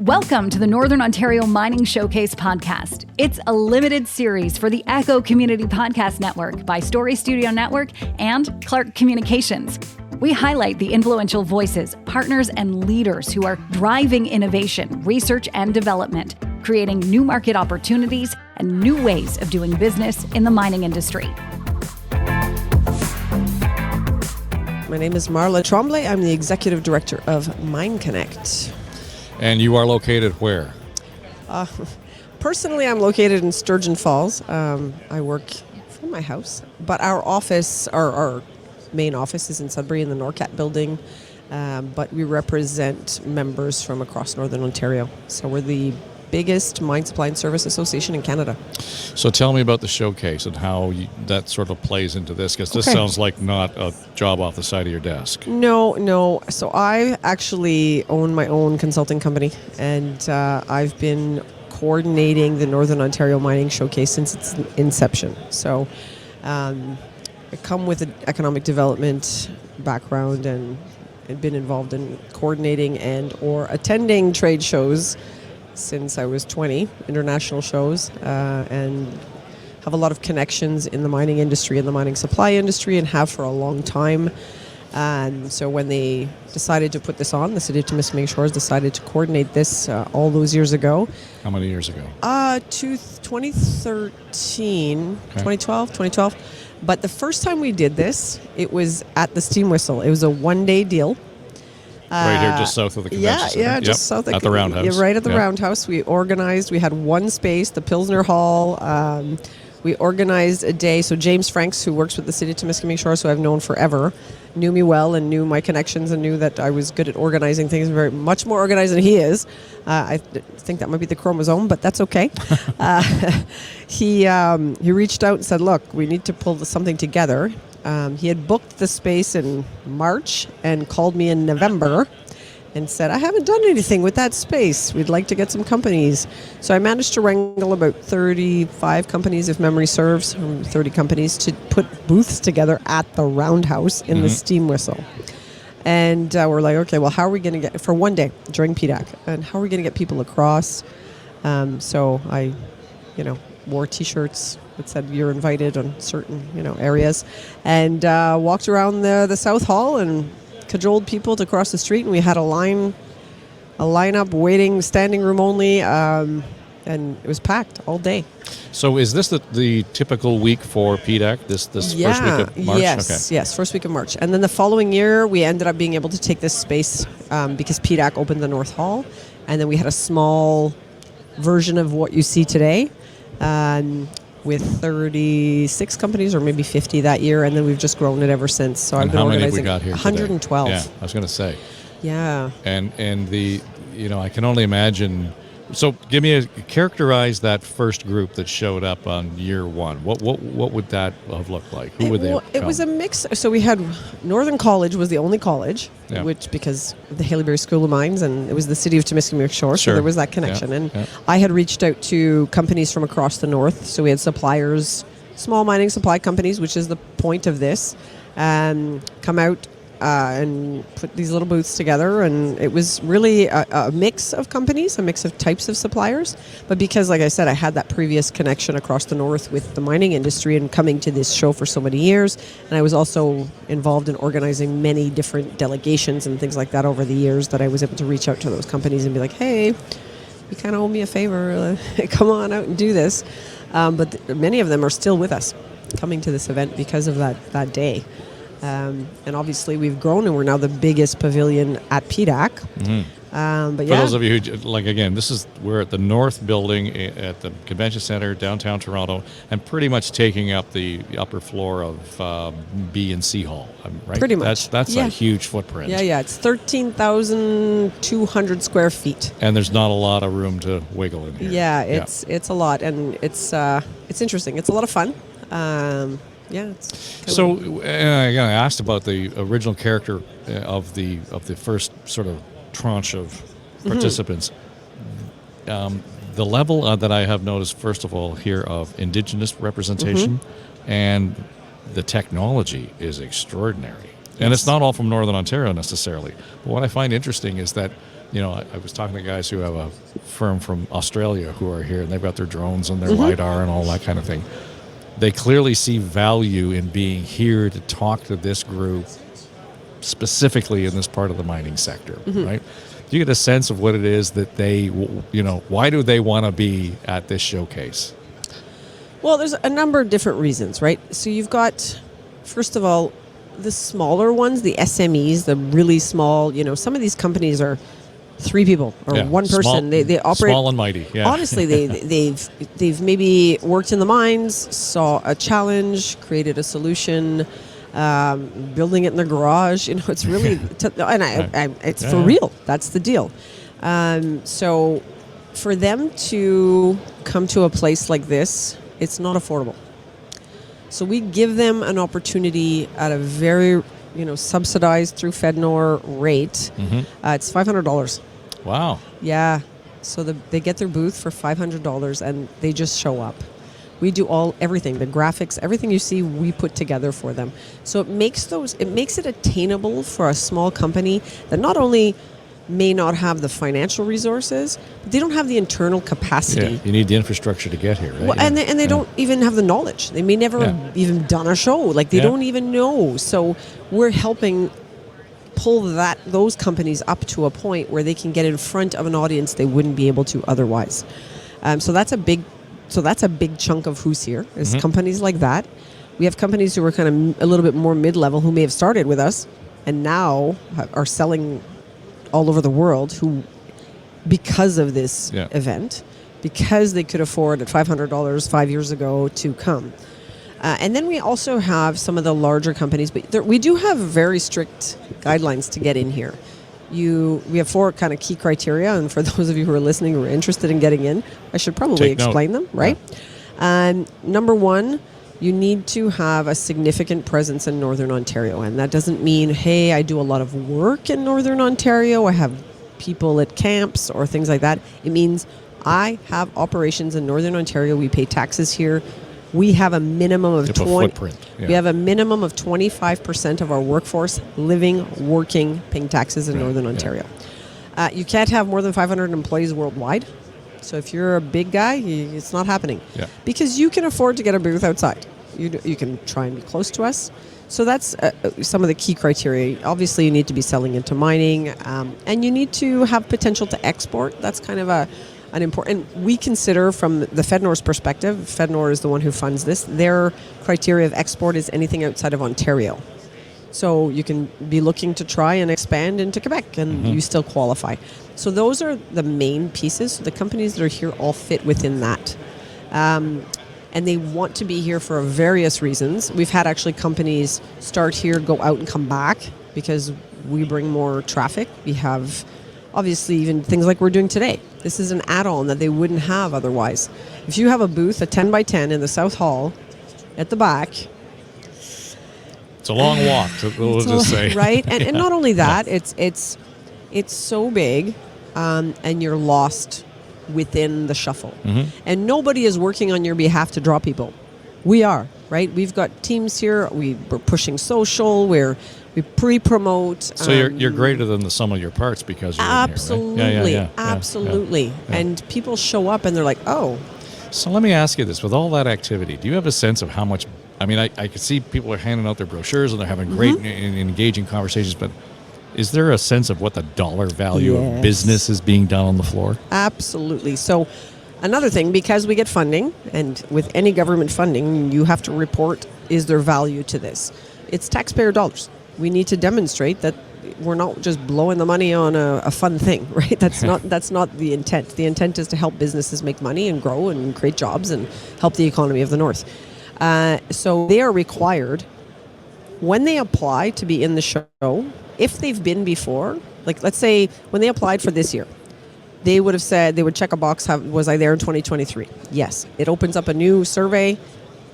Welcome to the Northern Ontario Mining Showcase podcast. It's a limited series for the Echo Community Podcast Network by Story Studio Network and Clark Communications. We highlight the influential voices, partners, and leaders who are driving innovation, research, and development, creating new market opportunities and new ways of doing business in the mining industry. My name is Marla Tremblay. I'm the Executive Director of MineConnect. And you are located where? Personally, I'm located in Sturgeon Falls. I work from my house, but our office, our main office is in Sudbury in the Norcat building, but we represent members from across Northern Ontario. So we're the biggest mine supply and service association in Canada. So tell me about the showcase and how that sort of plays into this, because this sounds like not a job off the side of your desk. No. So I actually own my own consulting company, and I've been coordinating the Northern Ontario Mining Showcase since its inception. So I come with an economic development background and been involved in coordinating and or attending trade shows since I was 20, international shows, and have a lot of connections in the mining industry and the mining supply industry, and have for a long time. And so when they decided to put this on, the City of Timiskaming Shores decided to coordinate this all those years ago. How many years ago? 2013, 2012. But the first time we did this, it was at the Steam Whistle. It was a one-day deal. Right here, just south of the convention center. Yeah, just south of at the Roundhouse. Yeah, right at the Roundhouse. We organized. We had one space, the Pilsner Hall. We organized a day. So James Franks, who works with the City of Timiskaming Shores, who I've known forever, knew me well and knew my connections and knew that I was good at organizing things, very much more organized than he is. I think that might be the chromosome, but that's okay. He reached out and said, "Look, we need to pull something together." He had booked the space in March and called me in November and said, "I haven't done anything with that space. We'd like to get some companies." So I managed to wrangle about 35 companies, if memory serves, 30 companies, to put booths together at the Roundhouse in the Steam Whistle. And we're like, okay, well, how are we going to get, for one day during PDAC, and how are we going to get people across? So I, wore T-shirts that said "You're invited" on certain, areas, and walked around the South Hall and cajoled people to cross the street. And we had a lineup waiting, standing room only, and it was packed all day. So is this the typical week for PDAC? This first week of March? Yes, first week of March. And then the following year, we ended up being able to take this space because PDAC opened the North Hall, and then we had a small version of what you see today. With 36 companies, or maybe 50 that year, and then we've just grown it ever since. So I've been organizing. How many have we got here 112. today? Yeah, I was going to say. Yeah. And I can only imagine. So characterize that first group that showed up on year one. What would that have looked like? Who would they have It was a mix. So we had Northern College was the only college, which because of the Haleybury School of Mines, and it was the City of Timiskaming Shores, so there was that connection. I had reached out to companies from across the north. So we had suppliers, small mining supply companies, which is the point of this, come out and put these little booths together, and it was really a mix of companies, a mix of types of suppliers. But because, like I said, I had that previous connection across the north with the mining industry and coming to this show for so many years, and I was also involved in organizing many different delegations and things like that over the years, that I was able to reach out to those companies and be like, "Hey, you kind of owe me a favor. Come on out and do this." But many of them are still with us, coming to this event because of that day. And obviously we've grown, and we're now the biggest pavilion at PDAC. But for those of you who, we're at the North Building at the Convention Center, downtown Toronto, and pretty much taking up the upper floor of B and C Hall, right? Pretty much. That's a huge footprint. Yeah, it's 13,200 square feet. And there's not a lot of room to wiggle in here. Yeah, it's a lot, and it's interesting. It's a lot of fun. So I asked about the original character of the first sort of tranche of participants. The level that I have noticed, first of all, here of Indigenous representation and the technology is extraordinary. And it's not all from Northern Ontario necessarily. But what I find interesting is that I was talking to guys who have a firm from Australia who are here, and they've got their drones and their LiDAR and all that kind of thing. They clearly see value in being here to talk to this group specifically in this part of the mining sector, right? Do you get a sense of what it is that they, why do they want to be at this showcase? Well, there's a number of different reasons, right? So you've got, first of all, the smaller ones, the SMEs, the really small, some of these companies are 3 people or one person. They operate small and mighty. Yeah. Honestly, they've maybe worked in the mines, saw a challenge, created a solution, building it in their garage. It's really, it's for real. That's the deal. So for them to come to a place like this, it's not affordable. So we give them an opportunity at a very, subsidized through FedNor rate. It's $500. Wow. Yeah. So they get their booth for $500 and they just show up. We do everything, the graphics, everything you see, we put together for them. So it makes it attainable for a small company that not only may not have the financial resources, but they don't have the internal capacity. Yeah, you need the infrastructure to get here, right? Well, and they don't even have the knowledge. They may never even done a show. They don't even know. So we're helping pull those companies up to a point where they can get in front of an audience they wouldn't be able to otherwise. So that's a big chunk of who's here is companies like that. We have companies who are kind of a little bit more mid-level who may have started with us and now are selling all over the world who, because of this event, because they could afford at $500 5 years ago to come. And then we also have some of the larger companies, but we do have very strict guidelines to get in here. We have 4 kind of key criteria, and for those of you who are listening who are interested in getting in, I should probably explain them, right? Number 1, you need to have a significant presence in Northern Ontario, and that doesn't mean, hey, I do a lot of work in Northern Ontario, I have people at camps or things like that. It means I have operations in Northern Ontario, we pay taxes here. We have a minimum of We have a minimum of 25% of our workforce living, working, paying taxes in Northern Ontario. You can't have more than 500 employees worldwide. So if you're a big guy, it's not happening. Because you can afford to get a booth outside. You can try and be close to us. So that's some of the key criteria. Obviously, you need to be selling into mining, and you need to have potential to export. That's kind of an important. We consider from the FedNor's perspective, FedNor is the one who funds this, their criteria of export is anything outside of Ontario. So you can be looking to try and expand into Quebec and you still qualify. So those are the main pieces. The companies that are here all fit within that. And they want to be here for various reasons. We've had actually companies start here, go out and come back because we bring more traffic. We have obviously even things like we're doing today. This is an add-on that they wouldn't have otherwise. If you have a booth, a 10 by 10 in the South Hall at the back. It's a long walk, we'll just say. Right? And not only that, it's so big and you're lost within the shuffle. And nobody is working on your behalf to draw people. We are, right? We've got teams here. We're pushing social. We pre-promote. So you're greater than the sum of your parts because you're absolutely, in here, right? Absolutely. And people show up and they're like, oh. So let me ask you this: with all that activity, do you have a sense of how much? I mean, I can see people are handing out their brochures and they're having great and engaging conversations, but is there a sense of what the dollar value of business is being done on the floor? Absolutely. So another thing, because we get funding, and with any government funding, you have to report, is there value to this? It's taxpayer dollars. We need to demonstrate that we're not just blowing the money on a fun thing, right? That's not the intent. The intent is to help businesses make money and grow and create jobs and help the economy of the North. So they are required, when they apply to be in the show, if they've been before, like let's say when they applied for this year, they would have said, they would check a box, was I there in 2023? Yes. It opens up a new survey.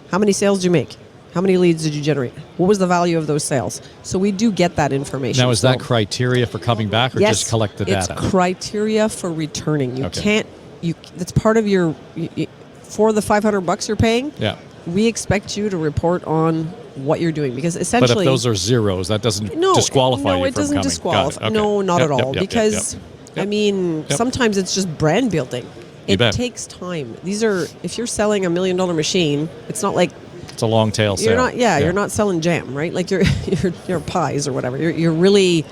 How many sales did you make? How many leads did you generate? What was the value of those sales? So we do get that information. Now, is that criteria for coming back or just collect the data? It's criteria for returning. You can't, that's part of your, for the $500 you're paying, we expect you to report on what you're doing, because essentially... But if those are zeros, that doesn't disqualify you from coming? No, it doesn't disqualify. Okay. No, not at all. Because I mean, sometimes it's just brand building. It bet. takes time. These are, if you're selling $1 million machine, it's not like It's a long tail sale. you're not. Yeah, you're not selling jam, right? Like you're pies or whatever. You're really.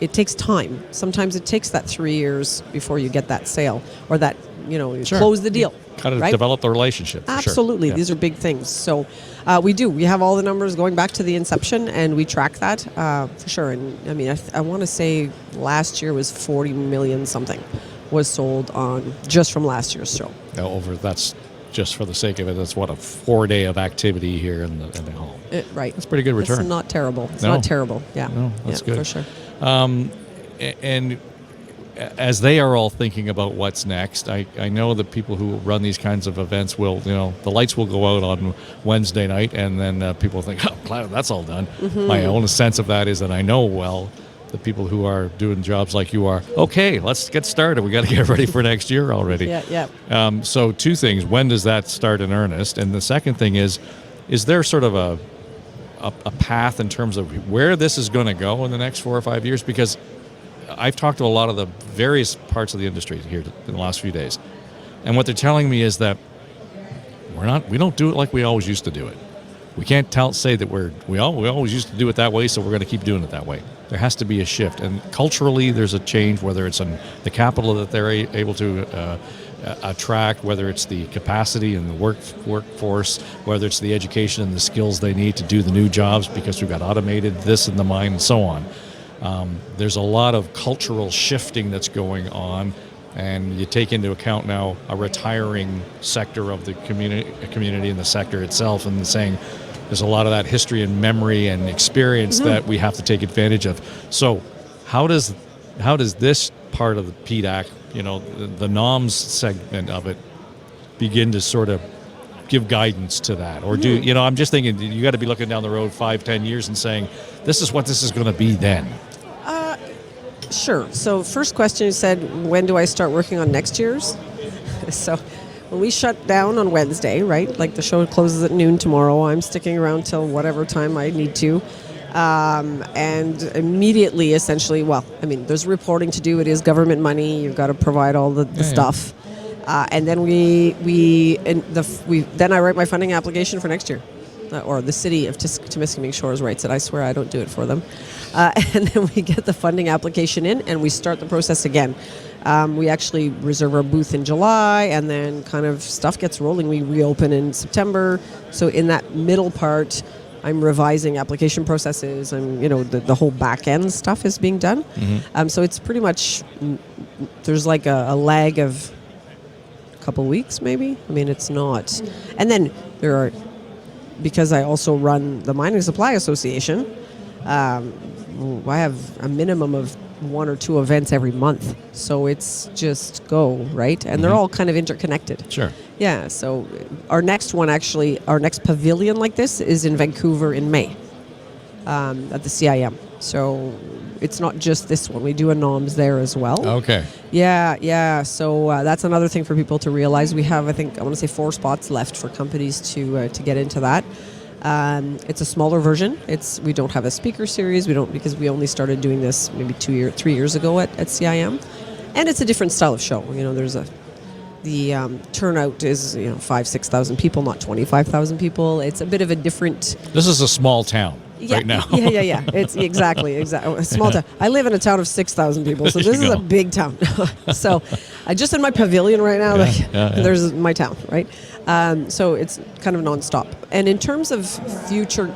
It takes time. Sometimes it takes that 3 years before you get that sale or that you Sure. close the deal. Kind of right? develop the relationship. For sure. Absolutely. Yeah. These are big things. So we do. We have all the numbers going back to the inception, and we track that for sure. And I mean, I want to say last year was 40 million something was sold on just from last year's show. Now, that's just for the sake of it. That's what a 4-day of activity here in the hall. Right. That's pretty good return. It's not terrible. It's No. not terrible. Yeah. No, that's good. For sure. And as they are all thinking about what's next, I know that people who run these kinds of events will, the lights will go out on Wednesday night, and then people think, oh, glad that's all done. Mm-hmm. My own sense of that is that I know, the people who are doing jobs like you are, okay, let's get started. We got to get ready for next year already. Yeah. So 2 things. When does that start in earnest? And the second thing is there sort of a path in terms of where this is going to go in the next 4 or 5 years? Because I've talked to a lot of the various parts of the industry here in the last few days, and what they're telling me is that we don't do it like we always used to do it. We can't say that we always used to do it that way, so we're going to keep doing it that way. There has to be a shift, and culturally there's a change, whether it's in the capital that they're able to attract, whether it's the capacity and the workforce, whether it's the education and the skills they need to do the new jobs because we've got automated this in the mine and so on. There's a lot of cultural shifting that's going on, and you take into account now a retiring sector of the community and the sector itself, and saying there's a lot of that history and memory and experience that we have to take advantage of. So how does this part of the PDAC, the NOMS segment of it, begin to sort of give guidance to that? Or I'm just thinking you got to be looking down the road 5-10 years and saying, this is what this is going to be then. Sure. So first question, you said, when do I start working on next year's? So when we shut down on Wednesday, right, like the show closes at noon tomorrow, I'm sticking around till whatever time I need to. And immediately, essentially, there's reporting to do. It is government money. You've got to provide all the stuff. And then then I write my funding application for next year. Or the city of Timiskaming Shores writes it. I swear I don't do it for them. And then we get the funding application in, and we start the process again. We actually reserve our booth in July, and then kind of stuff gets rolling. We reopen in September. So in that middle part, I'm revising application processes, and the whole back end stuff is being done. Mm-hmm. So it's pretty much, there's like a lag of a couple weeks maybe. I mean, it's not. And then there are, because I also run the Mining Supply Association, I have a minimum of 1 or 2 events every month. So it's just go, right? And they're all kind of interconnected. Sure. Yeah, so our next pavilion like this is in Vancouver in May at the CIM. So it's not just this one. We do a NOMS there as well. Okay. Yeah. So that's another thing for people to realize. We have, I want to say 4 spots left for companies to get into that. It's a smaller version. We don't have a speaker series. Because we only started doing this maybe 3 years ago at CIM, and it's a different style of show. The turnout is 5,000-6,000 people, not 25,000 people. It's a bit of a different. This is a small town right now. Yeah. It's exactly a small town. I live in a town of 6,000 people, so this is a big town. So, just in my pavilion right now, there's my town, right? So it's kind of nonstop. And in terms of future,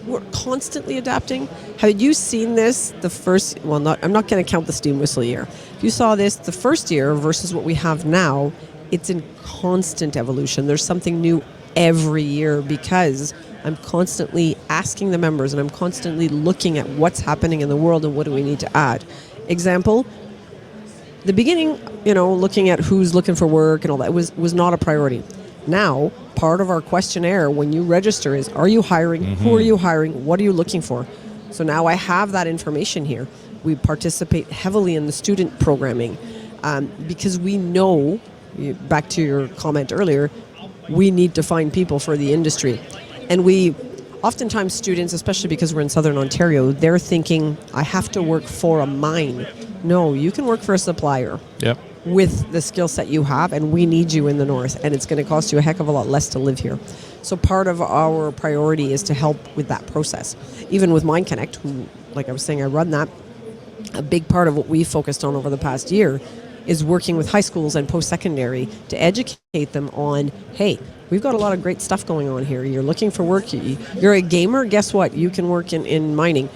we're constantly adapting. Have you seen this the first? I'm not going to count the steam whistle year. If you saw this the first year versus what we have now, it's in constant evolution. There's something new every year because I'm constantly asking the members, and I'm constantly looking at what's happening in the world and what do we need to add. Example, the beginning, looking at who's looking for work and all that was not a priority. Now, part of our questionnaire when you register is, are you hiring? Mm-hmm. Who are you hiring? What are you looking for? So now I have that information here. We participate heavily in the student programming because we know, back to your comment earlier, we need to find people for the industry. And oftentimes students, especially because we're in Southern Ontario, they're thinking, I have to work for a mine No, you can work for a supplier. Yep. With the skill set you have, and we need you in the north, and it's going to cost you a heck of a lot less to live here. So part of our priority is to help with that process. Even with MineConnect, who, like I was saying, I run that, a big part of what we focused on over the past year is working with high schools and post-secondary to educate them on, hey, we've got a lot of great stuff going on here. You're looking for work. You're a gamer. Guess what? You can work in mining.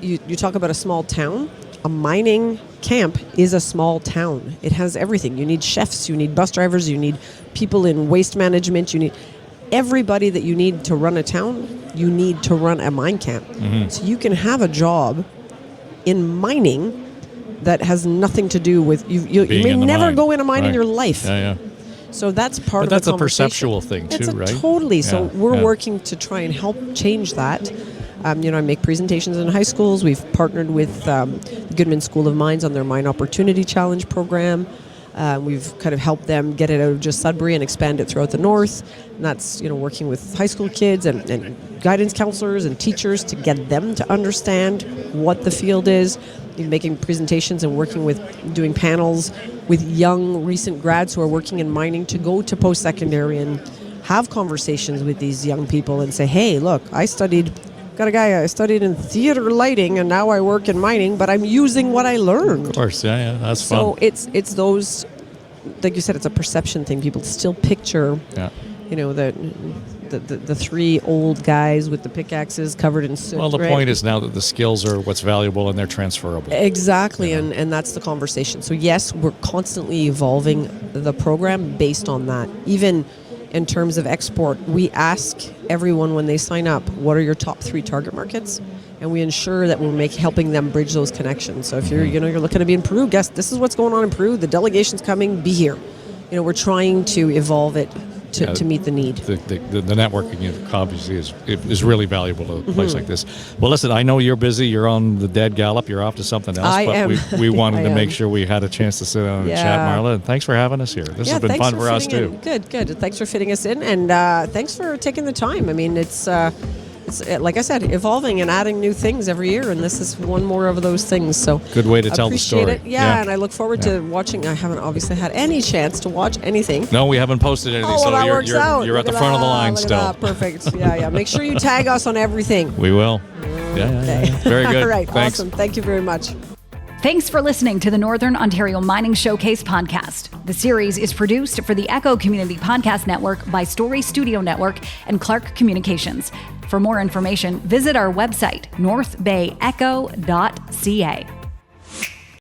You talk about a small town. A mining camp is a small town. It has everything. You need chefs, you need bus drivers, you need people in waste management, you need everybody that you need to run a town, you need to run a mine camp. Mm-hmm. So you can have a job in mining that has nothing to do with, you may never go in a mine in your life. Yeah. So that's part but of the conversation. That's a perceptual thing too, right? Totally. So we're working to try and help change that. I make presentations in high schools. We've partnered with the Goodman School of Mines on their Mine Opportunity Challenge program. We've kind of helped them get it out of just Sudbury and expand it throughout the north. And that's, working with high school kids and guidance counselors and teachers to get them to understand what the field is. Making presentations and working with doing panels with young recent grads who are working in mining to go to post-secondary and have conversations with these young people and say, hey, look, I studied in theater lighting and now I work in mining, but I'm using what I learned. Of course, yeah, that's fun. So it's those, like you said, it's a perception thing. People still picture, the three old guys with the pickaxes covered in soot. Well, the point is now that the skills are what's valuable and they're transferable. Exactly, and that's the conversation. So yes, we're constantly evolving the program based on that. Even in terms of export, we ask everyone when they sign up, what are your top 3 target markets? And we ensure that we're helping them bridge those connections. So if you're looking to be in Peru, guess this is what's going on in Peru. The delegation's coming. Be here. We're trying to evolve it to meet the need. The networking obviously is really valuable to a place like this. Well, listen, I know you're busy. You're on the dead gallop. You're off to something else. I am. We wanted to make sure we had a chance to sit down and chat, Marla. And thanks for having us here. This has been fun for us too. Good. Thanks for fitting us in, and thanks for taking the time. I mean, it's like I said, evolving and adding new things every year, and this is one more of those things. So good way to tell the story. Appreciate it. Yeah, and I look forward to watching. I haven't obviously had any chance to watch anything. No, we haven't posted anything, so that works out. You're at the front of the line still. Perfect. Yeah. Make sure you tag us on everything. We will. Yeah. Very good. All right. Thanks. Awesome. Thank you very much. Thanks for listening to the Northern Ontario Mining Showcase podcast. The series is produced for the Echo Community Podcast Network by Story Studio Network and Clark Communications. For more information, visit our website, northbayecho.ca.